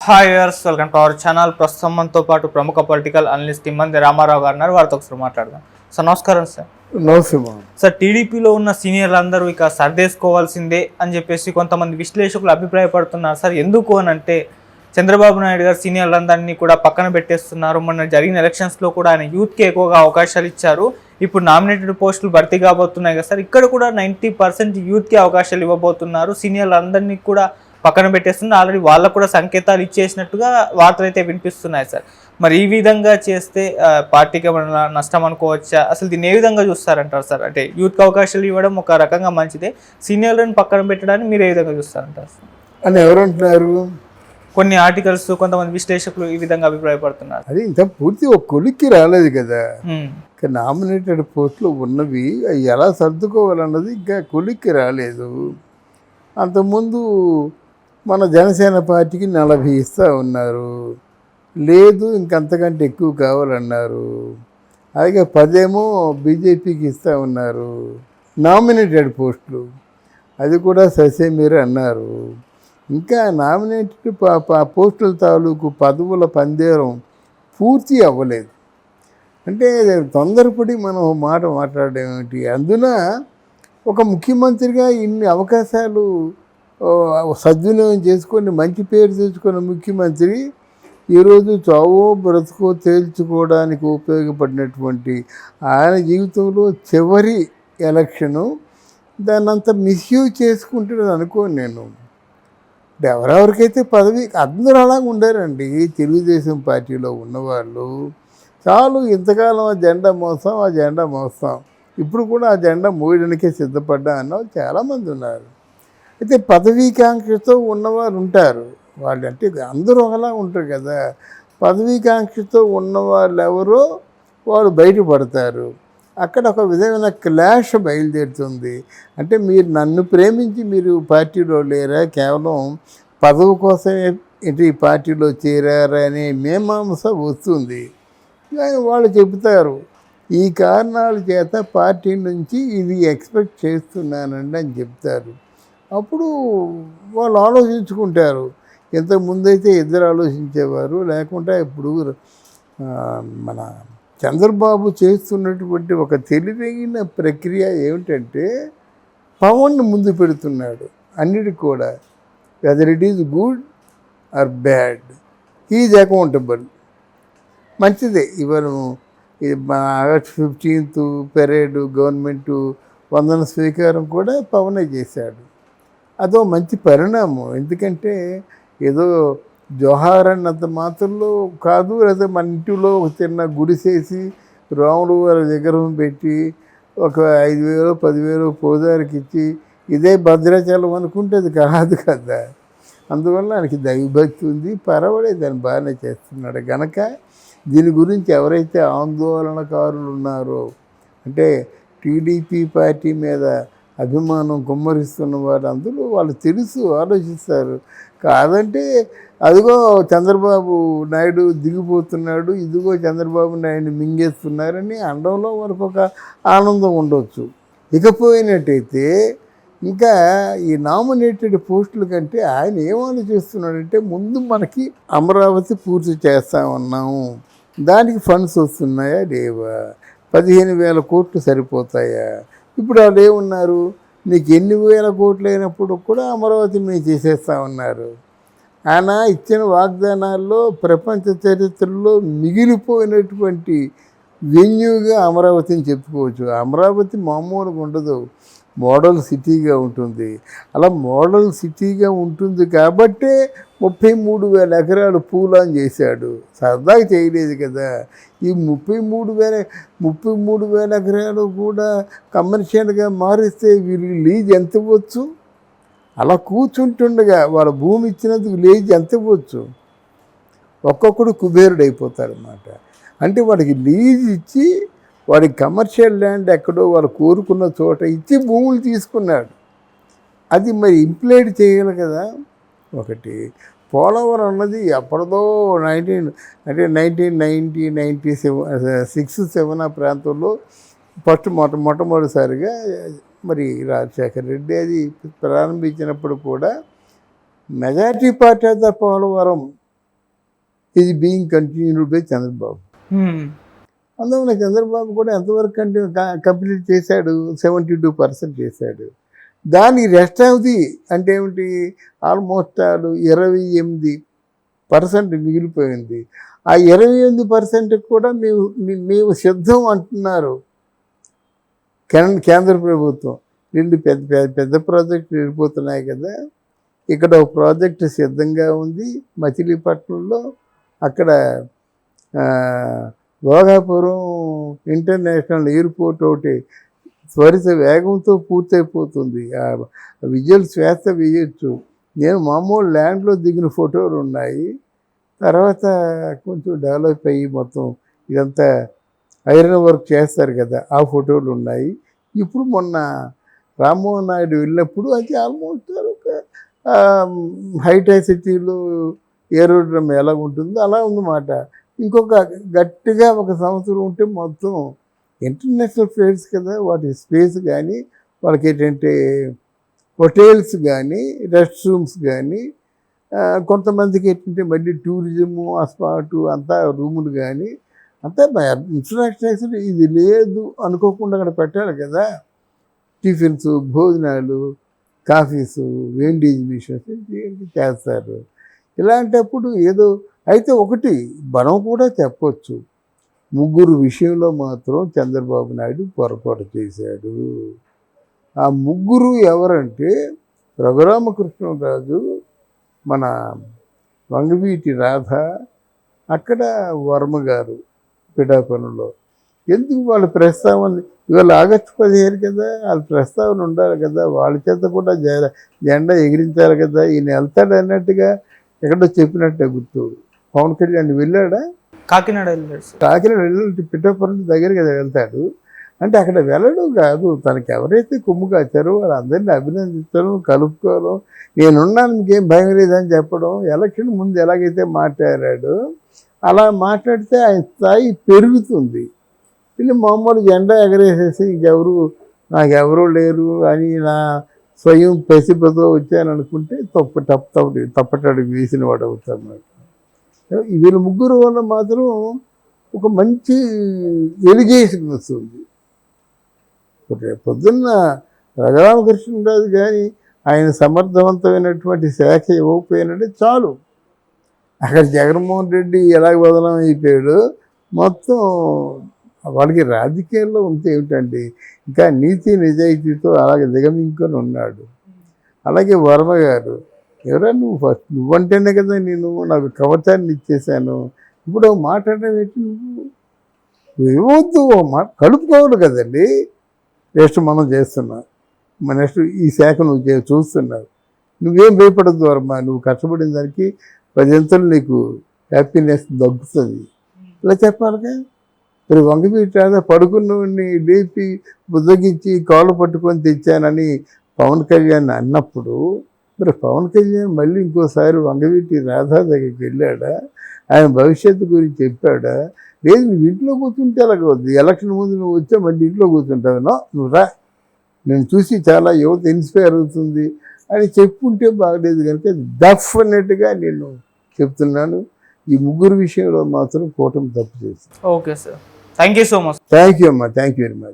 Hi viewers, welcome to our channel. ప్రస్తుతం మనతో పాటు ప్రముఖ పొలిటికల్ అనలిస్ట్ తిమ్మంది రామారావు గారు ఉన్నారు. వారితో ఒకసారి మాట్లాడదాం. సార్ నమస్కారం. సార్ టీడీపీలో ఉన్న సీనియర్లు అందరూ ఇక సర్దేసుకోవాల్సిందే అని చెప్పేసి కొంతమంది విశ్లేషకులు అభిప్రాయపడుతున్నారు. సార్ ఎందుకు అని అంటే చంద్రబాబు నాయుడు గారు సీనియర్లందరినీ కూడా పక్కన పెట్టేస్తున్నారు. మొన్న జరిగిన ఎలక్షన్స్లో కూడా ఆయన యూత్కి ఎక్కువగా అవకాశాలు ఇచ్చారు. ఇప్పుడు నామినేటెడ్ పోస్టులు భర్తీ కాబోతున్నాయి కదా సార్, ఇక్కడ కూడా 90% యూత్కి అవకాశాలు ఇవ్వబోతున్నారు. సీనియర్లందరినీ కూడా పక్కన పెట్టేస్తున్నారు. ఆల్రెడీ వాళ్ళకు కూడా సంకేతాలు ఇచ్చేసినట్టుగా వార్తలు అయితే వినిపిస్తున్నాయి సార్. మరి ఈ విధంగా చేస్తే పార్టీకి ఏమైనా నష్టం అనుకోవచ్చా? అసలు దీన్ని ఏ విధంగా చూస్తారంటారు సార్? అంటే యూత్కి అవకాశాలు ఇవ్వడం ఒక రకంగా మంచిదే, సీనియర్లను పక్కన పెట్టడానికి మీరు ఏ విధంగా చూస్తారంటారు సార్ అని ఎవరంటున్నారు? కొన్ని ఆర్టికల్స్, కొంతమంది విశ్లేషకులు ఈ విధంగా అభిప్రాయపడుతున్నారు. అది ఇంత పూర్తి ఒక కొలిక్కి రాలేదు కదా. నామినేటెడ్ పోస్టులు ఉన్నవి అవి ఎలా సర్దుకోవాలన్నది ఇంకా కొలిక్కి రాలేదు. అంతకుముందు మన జనసేన పార్టీకి 40 ఇస్తూ ఉన్నారు, లేదు ఇంకంతకంటే ఎక్కువ కావాలన్నారు. అలాగే 10 బీజేపీకి ఇస్తూ ఉన్నారు నామినేటెడ్ పోస్టులు, అది కూడా ససేమీర అన్నారు. ఇంకా నామినేటెడ్ పోస్టుల తాలూకు పదవుల పందేరం పూర్తి అవ్వలేదు. అంటే తొందరపడి మనం మాట మాట్లాడడం ఏమిటి? అందున ఒక ముఖ్యమంత్రిగా ఇన్ని అవకాశాలు సద్వినియోగం చేసుకొని మంచి పేరు తెచ్చుకున్న ముఖ్యమంత్రి ఈరోజు చావో బ్రతుకో తేల్చుకోవడానికి ఉపయోగపడినటువంటి ఆయన జీవితంలో చివరి ఎలక్షను దాన్ని అంతా మిస్యూజ్ చేసుకుంటున్నది అనుకోను నేను. ఎవరెవరికైతే పదవి అందరూ అలాగ ఉండారండి. తెలుగుదేశం పార్టీలో ఉన్నవాళ్ళు చాలు ఇంతకాలం ఆ జెండా మోస్తాం, ఇప్పుడు కూడా ఆ జెండా మోయడానికే సిద్ధపడ్డా అన్న చాలామంది ఉన్నారు. అయితే పదవీకాంక్షతో ఉన్నవారు ఉంటారు. వాళ్ళు అంటే అందరూ ఒకలా ఉంటారు కదా. పదవీకాంక్షతో ఉన్నవాళ్ళు ఎవరో వాళ్ళు బయటపడతారు. అక్కడ ఒక విధమైన క్లాష్ బయలుదేరుతుంది. అంటే మీరు నన్ను ప్రేమించి మీరు పార్టీలో లేరా, కేవలం పదవి కోసమే ఈ పార్టీలో చేరారా అనే మీమాంస వస్తుంది. వాళ్ళు చెబుతారు ఈ కారణాల చేత పార్టీ నుంచి ఇది ఎక్స్పెక్ట్ చేస్తున్నానండి అని చెప్తారు. అప్పుడు వాళ్ళు ఆలోచించుకుంటారు. ఇంతకుముందైతే ఇద్దరు ఆలోచించేవారు, లేకుంటే ఇప్పుడు మన చంద్రబాబు చేస్తున్నటువంటి ఒక తెలివైన ప్రక్రియ ఏమిటంటే పవన్ ముందు పెడుతున్నాడు అన్నిటికి కూడా. Whether it is good or bad, is accountable. మంచిదే. ఇవాళ ఆగస్ట్ 15th పెరేడ్, గవర్నమెంటు వందన స్వీకారం కూడా పవనే చేశాడు. అదో మంచి పరిణామం. ఎందుకంటే ఏదో జోహార్ అన్నంత మాత్రంలో కాదు, లేదా మన ఇంటిలో ఒక చిన్న గుడిసేసి రాములు వారి విగ్రహం పెట్టి ఒక 5,000 10,000 పూజారికి ఇచ్చి ఇదే భద్రాచలం అనుకుంటే అది కాదు కదా. అందువల్ల ఆయనకి దైవభక్తి ఉంది, పర్వాలేదు, దాన్ని బాగానే చేస్తున్నాడు. గనక దీని గురించి ఎవరైతే ఆందోళనకారులు ఉన్నారో, అంటే టీడీపీ పార్టీ మీద అభిమానం కుమ్మరిస్తున్న వారు అందరూ వాళ్ళు తెలుసు, ఆలోచిస్తారు. కాదంటే అదిగో చంద్రబాబు నాయుడు దిగిపోతున్నాడు, ఇదిగో చంద్రబాబు నాయుడు మింగేస్తున్నారని అనడంలో వరకు ఒక ఆనందం ఉండవచ్చు. ఇకపోయినట్టయితే ఇంకా ఈ నామినేటెడ్ పోస్టుల కంటే ఆయన ఏం ఆలోచిస్తున్నాడంటే, ముందు మనకి అమరావతి పూర్తి చేస్తా ఉన్నాము, దానికి ఫండ్స్ వస్తున్నాయా లేవా, 15,000 కోట్లు సరిపోతాయా? ఇప్పుడు వాళ్ళు ఏమున్నారు, నీకు ఎన్ని వేల కోట్లు అయినప్పుడు కూడా అమరావతి మేము చేసేస్తా ఉన్నారు. ఆయన ఇచ్చిన వాగ్దానాల్లో ప్రపంచ చరిత్రలో మిగిలిపోయినటువంటి వెన్యూగా అమరావతిని చెప్పుకోవచ్చు. అమరావతి మామూలుగా ఉండదు, మోడల్ సిటీగా ఉంటుంది. అలా మోడల్ సిటీగా ఉంటుంది కాబట్టే 33,000 ఎకరాలు పూలాన్ చేశాడు. సరదాగా చేయలేదు కదా. ఈ 33,000 ఎకరాలు కూడా కమర్షియల్గా మారిస్తే వీరికి లీజ్ ఎంత ఇవ్వచ్చు? అలా కూర్చుంటుండగా వాళ్ళ భూమి ఇచ్చినందుకు లీజ్ ఎంత ఇవ్వచ్చు? ఒక్కొక్కడు కుబేరుడు అయిపోతారన్నమాట. అంటే వాడికి లీజ్ ఇచ్చి వాడికి కమర్షియల్ ల్యాండ్ ఎక్కడో వాళ్ళు కోరుకున్న చోట ఇచ్చి భూములు తీసుకున్నాడు. అది మరి ఇంప్లీడ్ చేయాలి కదా. ఒకటి పోలవరం అన్నది ఎప్పటిదో 1996-97 ఆ ప్రాంతంలో మొట్టమొదటిసారిగా మరి రాజశేఖర రెడ్డి అది ప్రారంభించినప్పుడు కూడా majority party of the Polavaram is being continued by Chandrababu. అందువల్ల చంద్రబాబు కూడా ఎంతవరకు కంప్లీట్ చేశాడు? 72% చేశాడు. దాని రెస్ట్ ఆఫ్ ది అంటే ఏమిటి, ఆల్మోస్ట్ 28% మిగిలిపోయింది. ఆ 28% కూడా మేము సిద్ధం అంటున్నారు కేంద్ర ప్రభుత్వం. 2 పెద్ద ప్రాజెక్టులు వెళ్ళిపోతున్నాయి కదా. ఇక్కడ ఒక ప్రాజెక్టు సిద్ధంగా ఉంది మచిలీపట్నంలో. అక్కడ భోగాపురం ఇంటర్నేషనల్ ఎయిర్పోర్ట్ ఒకటి త్వరిత వేగంతో పూర్తయిపోతుంది. విజువల్ శ్వాస వేయచ్చు. నేను మామూలు ల్యాండ్లో దిగిన ఫోటోలు ఉన్నాయి. తర్వాత కొంచెం డెవలప్ అయ్యి మొత్తం ఇదంతా ఐరన్ వర్క్ చేస్తారు కదా, ఆ ఫోటోలు ఉన్నాయి. ఇప్పుడు మొన్న రామ్మోహన్ నాయుడు వెళ్ళినప్పుడు అది ఆల్మోస్ట్ ఒక హైటెక్ సిటీలో ఏరోడ్రమ్ ఎలా ఉంటుందో అలా ఉందన్నమాట. ఇంకొక గట్టిగా 1 సంవత్సరం ఉంటే మొత్తం ఇంటర్నేషనల్ ఫ్లైట్స్ కదా, వాటి స్పేస్ కానీ, వాళ్ళకి ఏంటంటే హోటల్స్ కానీ, రెస్ట్ రూమ్స్ కానీ, కొంతమందికి ఏంటంటే మళ్ళీ టూరిజము ఆ స్పాటు అంతా రూములు కానీ అంతా ఇన్ఫ్రాస్ట్రక్చర్ ఇది లేదు అనుకోకుండా అక్కడ పెట్టాలి కదా. టిఫిన్స్, భోజనాలు, కాఫీసు, వెండి ఎగ్జిబిషన్స్ చేస్తారు. ఇలాంటప్పుడు ఏదో అయితే ఒకటి మనం కూడా చెప్పొచ్చు, 3 విషయంలో మాత్రం చంద్రబాబు నాయుడు పొరపాటు చేశాడు. ఆ 3 ఎవరంటే రఘురామకృష్ణరాజు, మన వంగవీటి రాధ, అక్కడ వర్మ గారు పిఠాపురంలో. ఎందుకు వాళ్ళ ప్రస్తావన ఇవాళ ఆగస్టు 15 కదా, వాళ్ళ ప్రస్తావన ఉండాలి కదా, వాళ్ళ చేత కూడా జెండా ఎగిరించాలి కదా. ఈయన వెళ్తాడు అన్నట్టుగా ఎక్కడో చెప్పినట్టే గుర్తు. పవన్ కళ్యాణ్ వెళ్ళాడా? కాకినాడ వెళ్ళాడు. కాకినాడ వెళ్ళి పిఠాపురం దగ్గర కదా వెళ్తాడు. అంటే అక్కడ వెళ్ళడం కాదు, తనకి ఎవరైతే కొమ్ము కాచారో వాళ్ళందరినీ అభినందించడం, కలుపుకోవడం, నేనున్నాను మీకేం భయం లేదని చెప్పడం. ఎలక్షన్ ముందు ఎలాగైతే మాట్లాడాడో అలా మాట్లాడితే ఆయన స్థాయి పెరుగుతుంది. వీళ్ళు మామూలు జెండా ఎగరేసేసి నాకెవరూ లేరు అని నా స్వయం ప్రతిభతో వచ్చాను అనుకుంటే తప్పటడుగు వేసిన వాడు అవుతాడు. వీళ్ళు 3 వల్ల మాత్రం ఒక మంచి ఎలిగేషన్ వస్తుంది. పొద్దున్న రఘురామకృష్ణరాజు కానీ ఆయన సమర్థవంతమైనటువంటి శాఖ ఇవ్వకపోయినట్టే చాలు. అక్కడ జగన్మోహన్ రెడ్డి ఎలాగ బదనం అయిపోయాడు మొత్తం. వాళ్ళకి రాజకీయాల్లో ఉంటే ఏమిటండి, ఇంకా నీతి నిజాయితీతో అలాగే దిగమింకొని ఉన్నాడు. అలాగే వర్మ గారు, ఎవరా నువ్వంటేనే కదా నేను నాకు కవచాన్ని ఇచ్చేసాను, ఇప్పుడు మాట్లాడడం ఏంటి, నువ్వు ఇవ్వద్దు, కలుపుకోవాలి కదండి. నెక్స్ట్ మనం చేస్తున్నావు, నెక్స్ట్ ఈ శాఖ నువ్వు చూస్తున్నావు, నువ్వేం భయపడద్దు వర్మ, నువ్వు కష్టపడిన దానికి 10 నీకు హ్యాపీనెస్ దక్కుతుంది. ఇలా చెప్పాలిగా. మరి వంగవీటి పడుకున్నవాడిని లేపి బుద్ధగించి కాళ్ళు పట్టుకొని తెచ్చానని పవన్ కళ్యాణ్ అన్నప్పుడు, మరి పవన్ కళ్యాణ్ మళ్ళీ ఇంకోసారి వంగవీటి రాధా దగ్గరికి వెళ్ళాడా? ఆయన భవిష్యత్తు గురించి చెప్పాడా? లేదు, నువ్వు ఇంట్లో కూర్చుంటే అలాగవద్దు, ఎలక్షన్ ముందు నువ్వు వచ్చా మళ్ళీ ఇంట్లో కూర్చుంటావు, నువ్వు రా, నేను చూసి చాలా యువత ఇన్స్పైర్ అవుతుంది అని చెప్పుంటే బాగలేదు. కనుక డెఫినెట్గా నేను చెప్తున్నాను, ఈ 3 విషయంలో మాత్రం కూటమి తప్పు చేసింది. Okay sir, thank you so much. Thank you అమ్మా, థ్యాంక్ యూ వెరీ మచ్.